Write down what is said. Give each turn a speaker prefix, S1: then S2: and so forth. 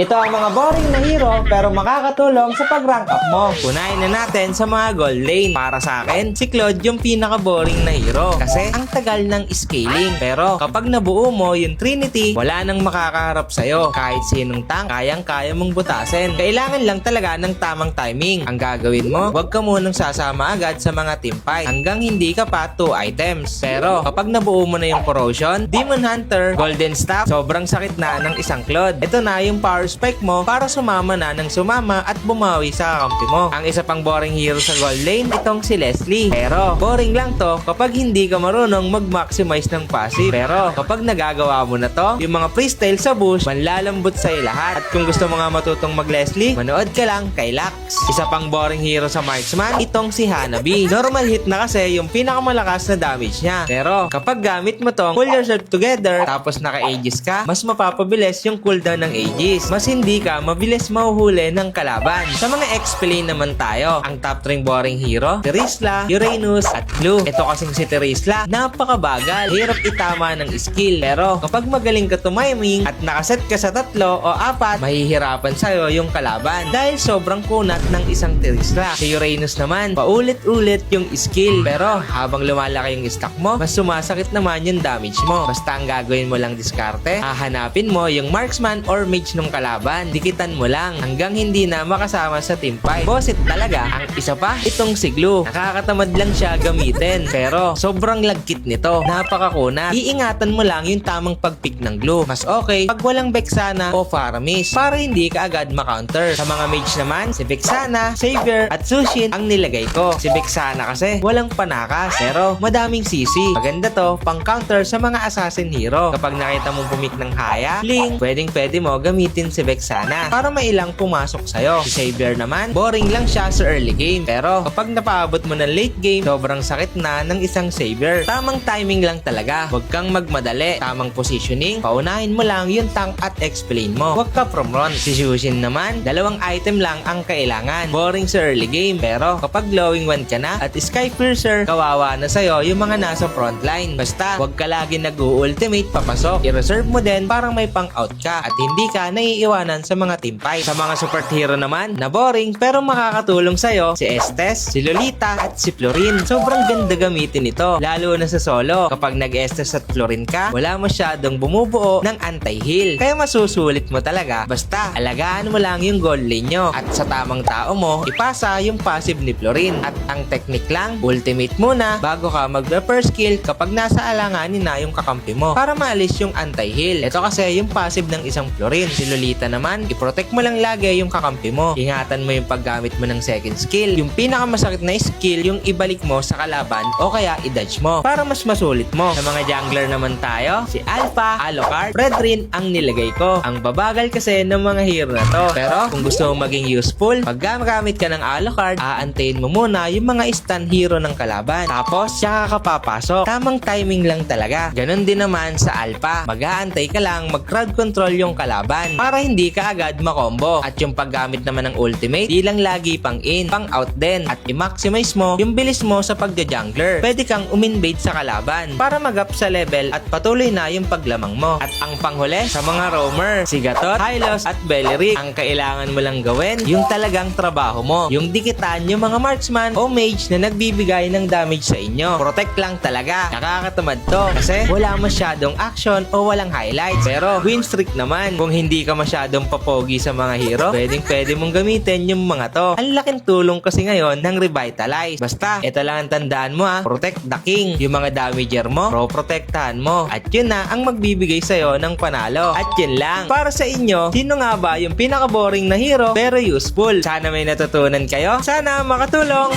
S1: Ito ang mga boring na hero pero makakatulong sa pag-rank up mo. Unahin na natin sa mga gold lane. Para sa akin, si Claude yung pinaka-boring na hero kasi ang tagal ng scaling. Pero kapag nabuo mo yung Trinity, wala nang makakaharap sa'yo. Kahit sinong tank, kayang-kaya mong butasin. Kailangan lang talaga ng tamang timing. Ang gagawin mo, huwag ka munang sasama agad sa mga team fight hanggang hindi ka pa 2 items. Pero kapag nabuo mo na yung Corrosion, Demon Hunter, Golden Staff, sobrang sakit na ng isang Claude. Ito na yung power spike mo para sumama na ng sumama at bumawi sa kakampi mo. Ang isa pang boring hero sa gold lane, itong si Leslie. Pero boring lang to kapag hindi ka marunong mag-maximize ng passive. Pero kapag nagagawa mo na to, yung mga freestyle sa bush, manlalambot sa'yo lahat. At kung gusto mo nga matutong mag-Leslie, manood ka lang kay Lux. Isa pang boring hero sa marksman, itong si Hanabi. Normal hit na kasi yung pinakamalakas na damage niya. Pero kapag gamit mo tong pull yourself together, tapos naka-Aegis ka, mas mapapabilis yung cooldown ng Aegis. Mas hindi ka mabilis mahuhuli ng kalaban. Sa mga XP lane naman tayo, ang top 3 boring hero, Terizla, Uranus, at Blue. Ito kasing si Terizla, napakabagal, hirap itama ng skill. Pero kapag magaling ka tumiming at nakaset ka sa 3 o 4, mahihirapan sa'yo yung kalaban dahil sobrang kunat ng isang Terizla. Si Uranus naman, paulit-ulit yung skill. Pero habang lumalaki yung stock mo, mas sumasakit naman yung damage mo. Basta ang gagawin mo lang diskarte, hahanapin mo yung marksman or mage ng kalaban, dikitan mo lang hanggang hindi na makasama sa team fight. Boss it talaga. Ang isa pa, itong si Glue. Nakakatamad lang siya gamitin pero sobrang lagkit nito. Napakakunat. Iingatan mo lang yung tamang pag-pick ng Glue. Mas okay pag walang Vexana o Faramis para hindi ka agad ma-counter. Sa mga mage naman, si Vexana, Savior at Sushin ang nilagay ko. Si Vexana kasi walang panakas pero madaming CC. Maganda to pang counter sa mga assassin hero. Kapag nakita mong pumik ng Haya, Ling, pwede mo gamitin si Vexana para mailang pumasok sa'yo. Si Savior naman, boring lang siya sa early game. Pero kapag napaabot mo ng late game, sobrang sakit na ng isang Savior. Tamang timing lang talaga. Huwag kang magmadali. Tamang positioning, paunahin mo lang yung tank at explain mo. Huwag ka from run. Si Shushin naman, 2 item lang ang kailangan. Boring sa early game. Pero kapag glowing 1 ka na at Sky Piercer, kawawa na sa'yo yung mga nasa frontline. Basta, huwag ka lagi nag-ultimate papasok. I-reserve mo din para may pang-out ka at hindi ka naiiwanan sa mga team fight. Sa mga support hero naman, na boring pero makakatulong sa'yo, si Estes, si Lolita at si Florin. Sobrang ganda gamitin ito, lalo na sa solo. Kapag nag-Estes at Florin ka, wala masyadong bumubuo ng anti-heal. Kaya masusulit mo talaga. Basta, alagaan mo lang yung gold lane nyo. At sa tamang tao mo, ipasa yung passive ni Florin. At ang technique lang, ultimate muna bago ka mag-first skill kapag nasa alanganin na yung kakampi mo para maalis yung anti-heal. Ito kasi yung passive ng isang Florin. Si Lolita naman, i-protect mo lang lagi yung kakampi mo. Ingatan mo yung paggamit mo ng second skill. Yung pinakamasakit na skill, yung ibalik mo sa kalaban o kaya i-dodge mo para mas masulit mo. Sa mga jungler naman tayo, si Alpha, Alucard, Redrin ang nilagay ko. Ang babagal kasi ng mga hero na to. Pero kung gusto mong maging useful, pag gamit ka ng Alucard, aantayin mo muna yung mga stun hero ng kalaban. Tapos, siya ka papasok. Tamang timing lang talaga. Ganon din naman sa Alpha. Mag-aantay ka lang, mag-crowd control yung kalaban para hindi ka agad makombo. At yung paggamit naman ng ultimate, di lang lagi pang in, pang out din. At i-maximize mo yung bilis mo sa pagja-jungler. Pwede kang uminvade sa kalaban para mag-up sa level at patuloy na yung paglamang mo. At ang panghuli sa mga roamer, si Gatot, Hylos at Beleric, ang kailangan mo lang gawin, yung talagang trabaho mo. Yung dikitan yung mga marksman o mage na nagbibigay ng damage sa inyo. Protect lang talaga. Nakakatamad to kasi wala masyadong action o walang highlights. Pero win streak naman. Kung hindi ka masyadong papogi sa mga hero, pwede mong gamitin yung mga to. Ang laking tulong kasi ngayon ng Revitalize. Basta, ito lang ang tandaan mo protect the king. Yung mga damager mo, pro-protectahan mo. At yun na ang magbibigay sa'yo ng panalo. At yun lang. Para sa inyo, sino nga ba yung pinaka-boring na hero pero useful? Sana may natutunan kayo. Sana makatulong.